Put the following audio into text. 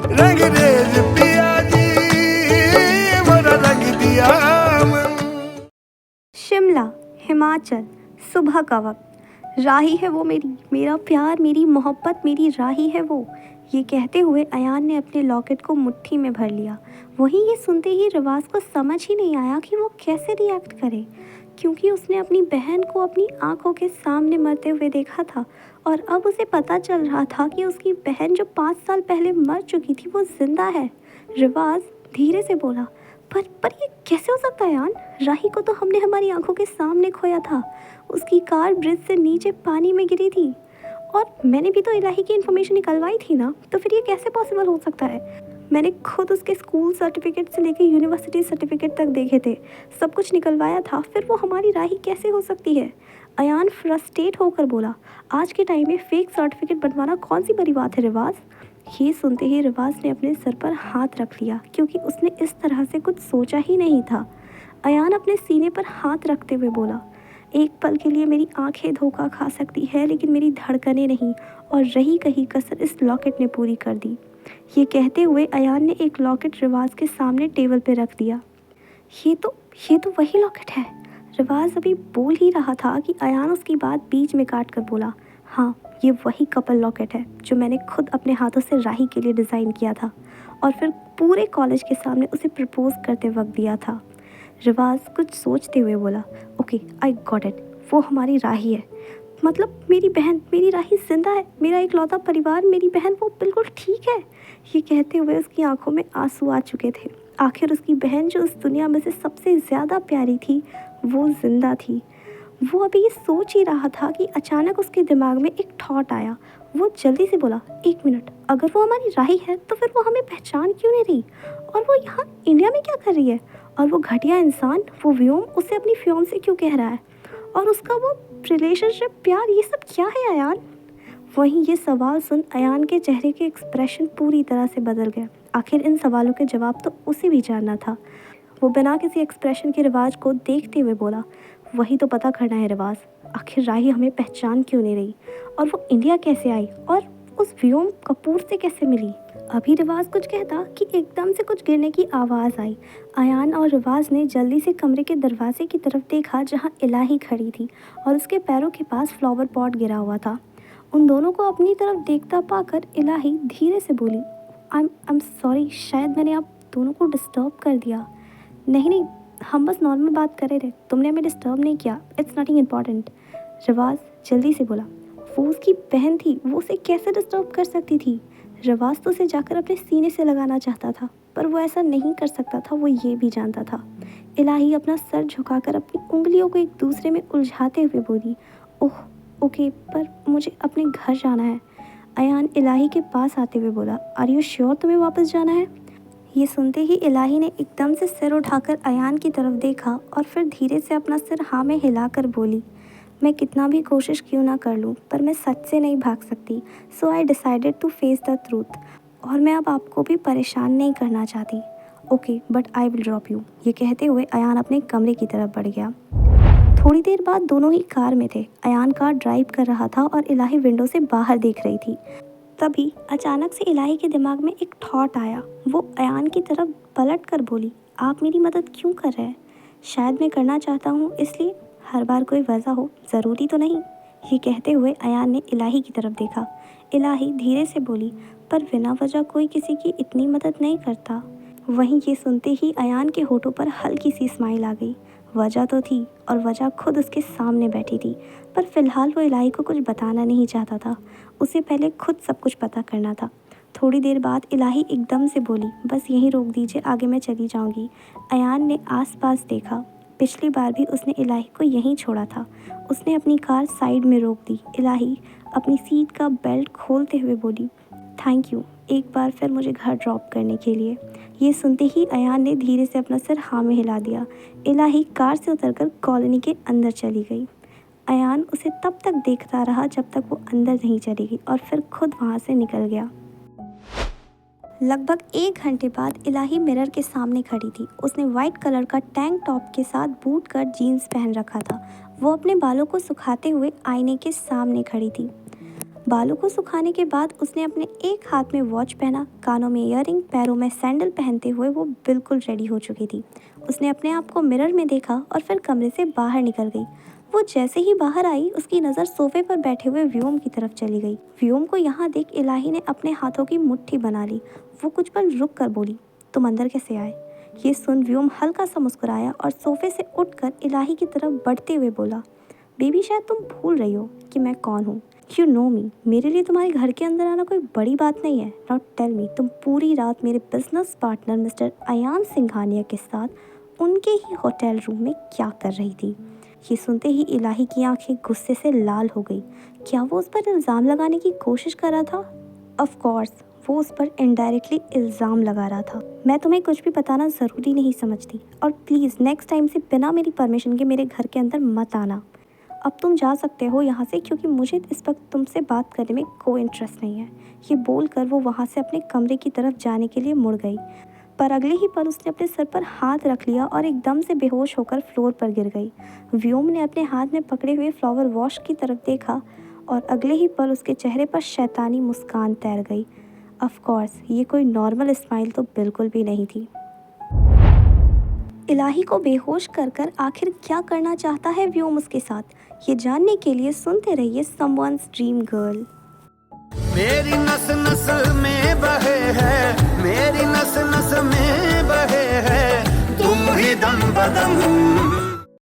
रंगरेज पिया जी मोरा रंग दिया मन। शिमला, हिमाचल, सुबह का वक्त। राही है वो मेरी, मेरा प्यार, मेरी मोहब्बत, मेरी राही है वो। ये कहते हुए अयान ने अपने लॉकेट को मुट्ठी में भर लिया। वहीं ये सुनते ही रिवाज को समझ ही नहीं आया कि वो कैसे रिएक्ट करे, क्योंकि उसने अपनी बहन को अपनी आंखों के सामने मरते हुए देखा था और अब उसे पता चल रहा था कि उसकी बहन जो 5 साल पहले मर चुकी थी वो जिंदा है। रिवाज धीरे से बोला, पर ये कैसे हो सकता है यान? राही को तो हमने हमारी आंखों के सामने खोया था। उसकी कार ब्रिज से नीचे पानी में गिरी थी और मैंने भी तो इलाही की इन्फॉर्मेशन निकलवाई थी ना, तो फिर ये कैसे पॉसिबल हो सकता है? मैंने खुद उसके स्कूल सर्टिफिकेट से लेकर यूनिवर्सिटी सर्टिफिकेट तक देखे थे, सब कुछ निकलवाया था, फिर वो हमारी राही कैसे हो सकती है? अयान फ्रस्ट्रेट होकर बोला, आज के टाइम में फेक सर्टिफिकेट बनवाना कौन सी बड़ी बात है रिवाज? ये सुनते ही रिवाज ने अपने सर पर हाथ रख लिया, क्योंकि उसने इस तरह से कुछ सोचा ही नहीं था। अयान अपने सीने पर हाथ रखते हुए बोला, एक पल के लिए मेरी आंखें धोखा खा सकती है, लेकिन मेरी धड़कनें नहीं, और रही कही कसर इस लॉकेट ने पूरी कर दी। ये कहते हुए अयान ने एक लॉकेट रिवाज के सामने टेबल पर रख दिया। ये तो ये तो वही लॉकेट है। रिवाज अभी बोल ही रहा था कि अयान उसकी बात बीच में काट कर बोला, हाँ, ये वही कपल लॉकेट है जो मैंने खुद अपने हाथों से राही के लिए डिज़ाइन किया था और फिर पूरे कॉलेज के सामने उसे प्रपोज करते वक्त दिया था। रिवाज कुछ सोचते हुए बोला, ओके, आई गॉट इट, वो हमारी राही है। मतलब मेरी बहन, मेरी राही जिंदा है, मेरा इकलौता परिवार, मेरी बहन, वो बिल्कुल ठीक है। ये कहते हुए उसकी आंखों में आंसू आ चुके थे। आखिर उसकी बहन जो इस दुनिया में से सबसे ज़्यादा प्यारी थी वो जिंदा थी। वो अभी ये सोच ही रहा था कि अचानक उसके दिमाग में एक थॉट आया। वो जल्दी से बोला, एक मिनट, अगर वो हमारी राही है तो फिर वो हमें पहचान क्यों नहीं रही? और वो यहाँ इंडिया में क्या कर रही है? और वो घटिया इंसान, वो व्योम, उसे अपनी फियांसे क्यों कह रहा है? और उसका वो रिलेशनशिप, प्यार, ये सब क्या है अयान? वहीं ये सवाल सुन अयान के चेहरे के एक्सप्रेशन पूरी तरह से बदल गए। आखिर इन सवालों के जवाब तो उसे भी जानना था। वो बिना किसी एक्सप्रेशन के रिवाज को देखते हुए बोला, वही तो पता करना है रिवाज, आखिर राही हमें पहचान क्यों नहीं रही? और वो इंडिया कैसे आई? और उस व्योम कपूर से कैसे मिली? अभी रिवाज कुछ कहता कि एकदम से कुछ गिरने की आवाज़ आई। अयान और रिवाज ने जल्दी से कमरे के दरवाजे की तरफ देखा जहाँ इलाही खड़ी थी और उसके पैरों के पास फ्लावर पॉट गिरा हुआ था। उन दोनों को अपनी तरफ देखता पाकर इलाही धीरे से बोली, आई एम सॉरी, शायद मैंने आप दोनों को डिस्टर्ब कर दिया। नहीं नहीं, हम बस नॉर्मल बात कर रहे थे, तुमने हमें डिस्टर्ब नहीं किया, इट्स नथिंग इम्पॉर्टेंट। रिवाज जल्दी से बोला, वो उसकी बहन थी, वो उसे कैसे डिस्टर्ब कर सकती थी? रिवाज तो उसे जाकर अपने सीने से लगाना चाहता था, पर वो ऐसा नहीं कर सकता था, वो ये भी जानता था। इलाही अपना सर झुकाकर अपनी उंगलियों को एक दूसरे में उलझाते हुए बोली, ओह ओके, पर मुझे अपने घर जाना है। अयान इलाही के पास आते हुए बोला, आर यू श्योर तुम्हें वापस जाना है? ये सुनते ही इलाही ने एकदम से सिर उठाकर अयान की तरफ देखा और फिर धीरे से अपना सिर हाँ में हिलाकर बोली, मैं कितना भी कोशिश क्यों ना कर लूँ, पर मैं सच से नहीं भाग सकती, so I decided to face the truth, और मैं अब आपको भी परेशान नहीं करना चाहती। Okay, but I will drop you. ये कहते हुए अयान अपने कमरे की तरफ बढ़ गया। थोड़ी देर बाद दोनों ही कार में थे। अयान कार ड्राइव कर रहा था और इलाही विंडो से बाहर देख रही थी। तभी अचानक से इलाही के दिमाग में एक थॉट आया। वो अयान की तरफ पलट कर बोली, आप मेरी मदद क्यों कर रहे हैं? शायद मैं करना चाहता हूँ इसलिए, हर बार कोई वजह हो, ज़रूरी तो नहीं। ये कहते हुए अयान ने इलाही की तरफ देखा। इलाही धीरे से बोली, पर बिना वजह कोई किसी की इतनी मदद नहीं करता। वहीं ये सुनते ही अयान के होठों पर हल्की सी स्माइल आ गई। वजह तो थी, और वजह खुद उसके सामने बैठी थी, पर फिलहाल वो इलाही को कुछ बताना नहीं चाहता था। उसे पहले खुद सब कुछ पता करना था। थोड़ी देर बाद इलाही एकदम से बोली, बस यहीं रोक दीजिए, आगे मैं चली जाऊंगी। अयान ने आसपास देखा। पिछली बार भी उसने इलाही को यहीं छोड़ा था। उसने अपनी कार साइड में रोक दी। इलाही अपनी सीट का बेल्ट खोलते हुए बोली, थैंक यू, एक बार फिर मुझे घर ड्रॉप करने के लिए। ये सुनते ही अयान ने धीरे से अपना सिर हाँ में हिला दिया। इलाही कार से उतरकर कॉलोनी के अंदर चली गई। अयान उसे तब तक देखता रहा जब तक वो अंदर नहीं चली गई और फिर खुद वहाँ से निकल गया। लगभग 1 घंटे बाद इलाही मिरर के सामने खड़ी थी। उसने वाइट कलर का टैंक टॉप के साथ बूट कट जीन्स पहन रखा था। वो अपने बालों को सुखाते हुए आईने के सामने खड़ी थी। बालों को सुखाने के बाद उसने अपने एक हाथ में वॉच पहना, कानों में ईयरिंग, पैरों में सैंडल पहनते हुए वो बिल्कुल रेडी हो चुकी थी। उसने अपने आप को मिरर में देखा और फिर कमरे से बाहर निकल गई। वो जैसे ही बाहर आई, उसकी नज़र सोफे पर बैठे हुए व्योम की तरफ चली गई। व्योम को यहाँ देख इलाही ने अपने हाथों की मुट्ठी बना ली। वो कुछ पल रुक कर बोली, तुम अंदर कैसे आए? ये सुन व्योम हल्का सा मुस्कुराया और सोफे से उठकर इलाही की तरफ बढ़ते हुए बोला, बेबी शायद तुम भूल रही हो कि मैं कौन हूँ। यू नो मी, मेरे लिए तुम्हारे घर के अंदर आना कोई बड़ी बात नहीं है। नाउ टेल मी, तुम पूरी रात मेरे business partner mister Ayaan Singhania के साथ उनके ही होटल रूम में क्या कर रही थी? ये सुनते ही इलाही की आंखें गुस्से से लाल हो गई। क्या वो उस पर इल्ज़ाम लगाने की कोशिश कर रहा था? ऑफ कोर्स वो उस पर इनडायरेक्टली इल्ज़ाम लगा रहा था। मैं तुम्हें कुछ भी बताना ज़रूरी नहीं समझती और प्लीज़ नेक्स्ट टाइम से बिना मेरी परमिशन के मेरे घर के अंदर मत आना। अब तुम जा सकते हो यहाँ से, क्योंकि मुझे इस वक्त तुमसे बात करने में कोई इंटरेस्ट नहीं है। ये बोलकर वो वहाँ से अपने कमरे की तरफ जाने के लिए मुड़ गई, पर अगले ही पल उसने अपने सर पर हाथ रख लिया और एकदम से बेहोश होकर फ्लोर पर गिर गई। व्योम ने अपने हाथ में पकड़े हुए फ्लावर वॉश की तरफ देखा और अगले ही पल उसके चेहरे पर शैतानी मुस्कान तैर गई। ऑफ कोर्स ये कोई नॉर्मल स्माइल तो बिल्कुल भी नहीं थी। इलाही को बेहोश कर कर आखिर क्या करना चाहता है व्योम उसके साथ, ये जानने के लिए सुनते रहिए समवन्स ड्रीम गर्ल। मेरी नस नस में बहे है, मेरी नस नस में बहे है, तुम ही दम बदम